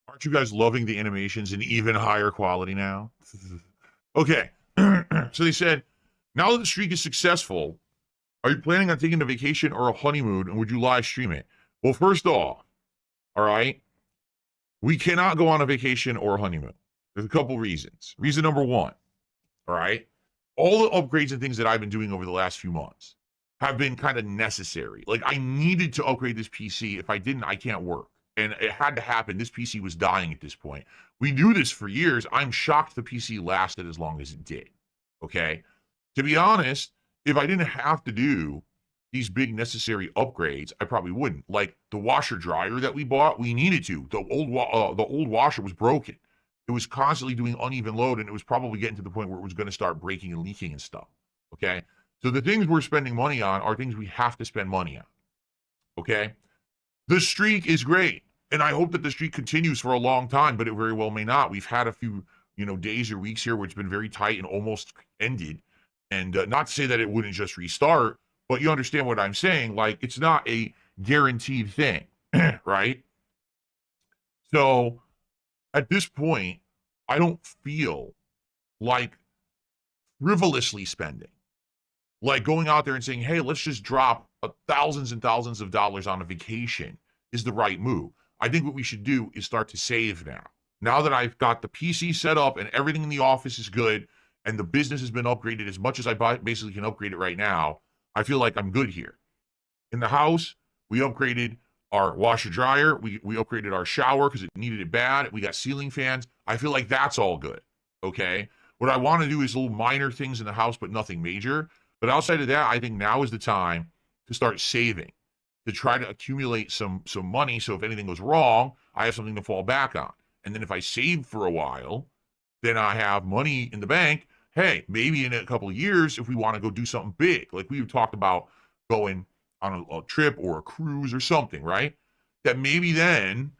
Aren't you guys loving the animations in even higher quality now? Okay. So they said, now that the streak is successful, are you planning on taking a vacation or a honeymoon, and would you live stream it? Well, first off, all right, we cannot go on a vacation or a honeymoon. There's a couple reasons. Reason number one, all right, all the upgrades and things that I've been doing over the last few months have been kind of necessary. Like, I needed to upgrade this PC. If I didn't, I can't work. And it had to happen. This PC was dying at this point. We do this for years. I'm shocked the PC lasted as long as it did. Okay. To be honest, if I didn't have to do these big necessary upgrades, I probably wouldn't. Like the washer dryer that we bought, we needed to. The old washer was broken. It was constantly doing uneven load, and it was probably getting to the point where it was going to start breaking and leaking and stuff. Okay. So the things we're spending money on are things we have to spend money on. Okay. The streak is great, and I hope that the streak continues for a long time, but it very well may not. We've had a few, days or weeks here where it's been very tight and almost ended. And not to say that it wouldn't just restart, but you understand what I'm saying. Like, it's not a guaranteed thing, right? So at this point, I don't feel like frivolously spending, like going out there and saying, hey, let's just drop thousands and thousands of dollars on a vacation is the right move. I think what we should do is start to save now. Now that I've got the PC set up and everything in the office is good and the business has been upgraded as much as I basically can upgrade it right now, I feel like I'm good here. In the house, we upgraded our washer dryer. We upgraded our shower because it needed it bad. We got ceiling fans. I feel like that's all good. Okay. What I want to do is little minor things in the house, but nothing major. But outside of that, I think now is the time to start saving, to try to accumulate some money. So if anything goes wrong, I have something to fall back on. And then if I save for a while, then I have money in the bank. Hey, maybe in a couple of years, if we want to go do something big, like we've talked about going on a trip or a cruise or something, right? That maybe then,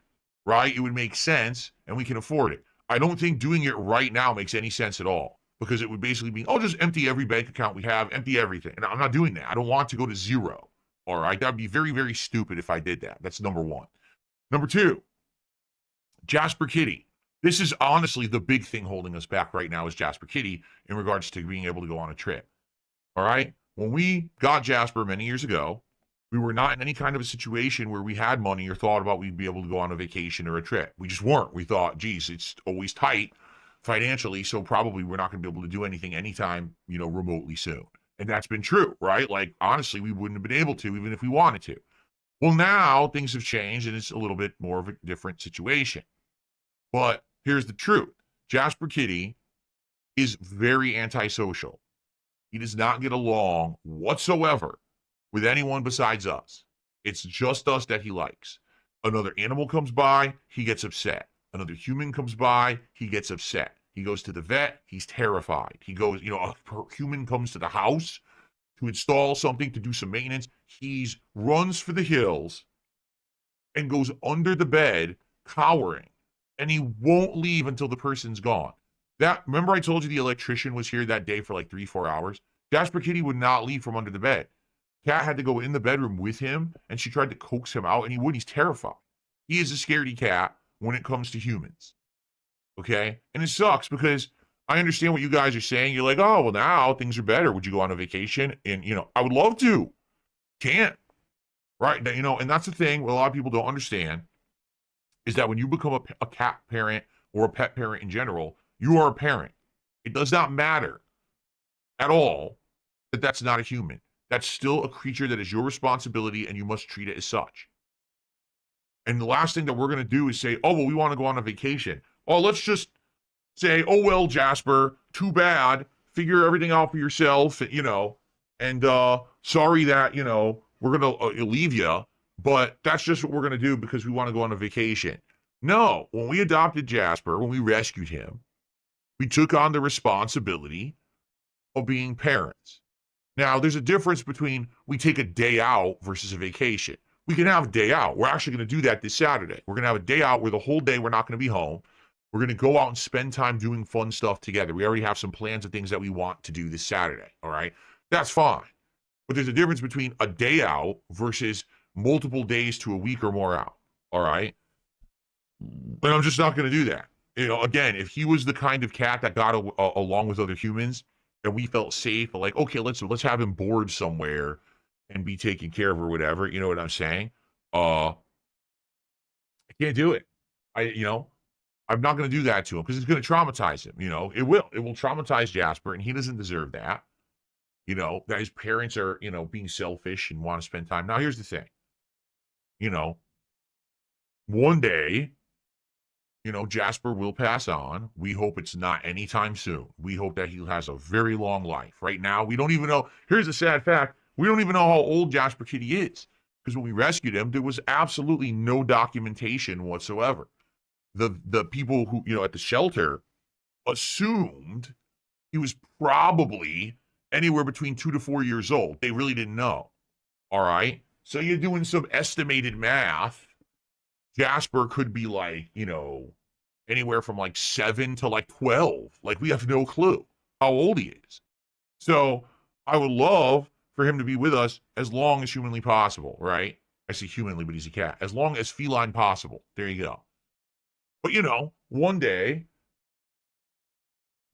right, it would make sense and we can afford it. I don't think doing it right now makes any sense at all, because it would basically be, oh, just empty every bank account we have, empty everything. And I'm not doing that. I don't want to go to zero. All right. That'd be very, very stupid if I did that. That's number one. Number two, Jasper Kitty. This is honestly the big thing holding us back right now is Jasper Kitty in regards to being able to go on a trip. All right. When we got Jasper many years ago, we were not in any kind of a situation where we had money or thought about we'd be able to go on a vacation or a trip. We just weren't. We thought, geez, it's always tight financially, so probably we're not going to be able to do anything anytime, remotely soon. And that's been true, right? Like, honestly, we wouldn't have been able to even if we wanted to. Well, now things have changed and it's a little bit more of a different situation. But here's the truth. Jasper Kitty is very antisocial. He does not get along whatsoever with anyone besides us. It's just us that he likes. Another animal comes by, he gets upset. Another human comes by, he gets upset. He goes to the vet, he's terrified. He goes, a human comes to the house to install something, to do some maintenance. He runs for the hills and goes under the bed, cowering. And he won't leave until the person's gone. Remember I told you the electrician was here that day for like 3-4 hours? Jasper Kitty would not leave from under the bed. Cat had to go in the bedroom with him, and she tried to coax him out, and he wouldn't. He's terrified. He is a scaredy cat when it comes to humans. Okay? And it sucks because I understand what you guys are saying. You're like, oh, well, now things are better. Would you go on a vacation? And, I would love to. Can't. Right? And that's the thing what a lot of people don't understand is that when you become a cat parent or a pet parent in general, you are a parent. It does not matter at all that that's not a human. That's still a creature that is your responsibility, and you must treat it as such. And the last thing that we're going to do is say, oh, well, we want to go on a vacation. Oh, let's just say, oh, well, Jasper, too bad. Figure everything out for yourself, and sorry that, we're going to leave you, but that's just what we're going to do because we want to go on a vacation. No, when we adopted Jasper, when we rescued him, we took on the responsibility of being parents. Now, there's a difference between we take a day out versus a vacation. We can have a day out. We're actually going to do that this Saturday. We're going to have a day out where the whole day we're not going to be home. We're going to go out and spend time doing fun stuff together. We already have some plans of things that we want to do this Saturday, all right? That's fine. But there's a difference between a day out versus multiple days to a week or more out, all right? And I'm just not going to do that. You know, again, if he was the kind of cat that got along with other humans and we felt safe, like, okay, let's have him board somewhere and be taken care of or whatever. You know what I'm saying? I can't do it. I'm not going to do that to him because it's going to traumatize him. You know, it will traumatize Jasper, and he doesn't deserve that. You know, that his parents are, being selfish and want to spend time. Now, here's the thing. You know, one day, Jasper will pass on. We hope it's not anytime soon. We hope that he has a very long life. Right now, we don't even know. Here's the sad fact. We don't even know how old Jasper Kitty is. Because when we rescued him, there was absolutely no documentation whatsoever. The people who, at the shelter assumed he was probably anywhere between 2 to 4 years old. They really didn't know. All right. So you're doing some estimated math. Jasper could be like, anywhere from like 7 to like 12. Like we have no clue how old he is. So I would love for him to be with us as long as humanly possible, right? I say humanly, but he's a cat. As long as feline possible. There you go. But one day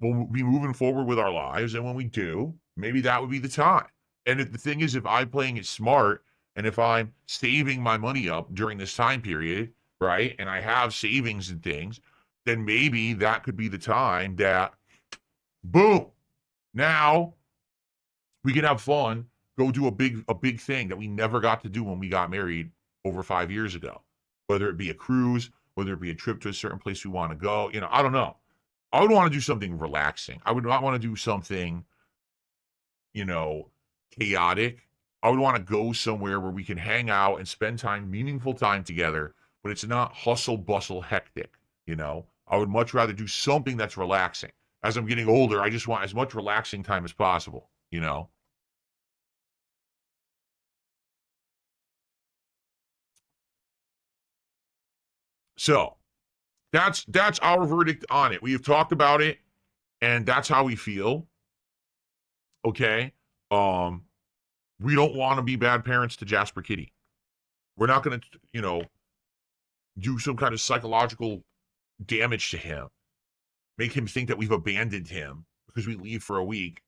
we'll be moving forward with our lives, and when we do, maybe that would be the time. And the thing is, if I'm playing it smart, and if I'm saving my money up during this time period, right, and I have savings and things, then maybe that could be the time that, boom, now we can have fun, go do a big thing that we never got to do when we got married over 5 years ago, whether it be a cruise, whether it be a trip to a certain place we want to go. I don't know. I would want to do something relaxing. I would not want to do something, chaotic. I would want to go somewhere where we can hang out and spend time, meaningful time together, but it's not hustle, bustle, hectic. I would much rather do something that's relaxing. As I'm getting older, I just want as much relaxing time as possible, So that's our verdict on it. We have talked about it, and that's how we feel. Okay. We don't want to be bad parents to Jasper Kitty. We're not going to, do some kind of psychological damage to him, make him think that we've abandoned him because we leave for a week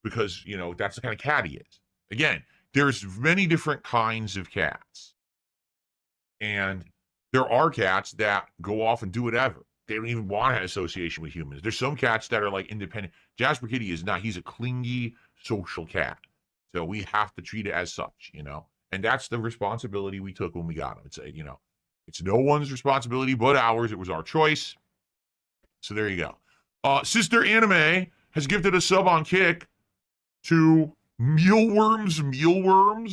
because, that's the kind of cat he is. Again, there's many different kinds of cats. And there are cats that go off and do whatever. They don't even want an association with humans. There's some cats that are like independent. Jasper Kitty is not. He's a clingy, social cat. So we have to treat it as such, And that's the responsibility we took when we got him. It's no one's responsibility but ours. It was our choice. So there you go. Sister Anime has gifted a sub on Kick to Mealworms.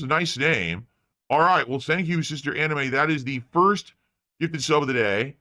Nice name. All right. Well, thank you, Sister Anime. That is the first gifted sub of the day.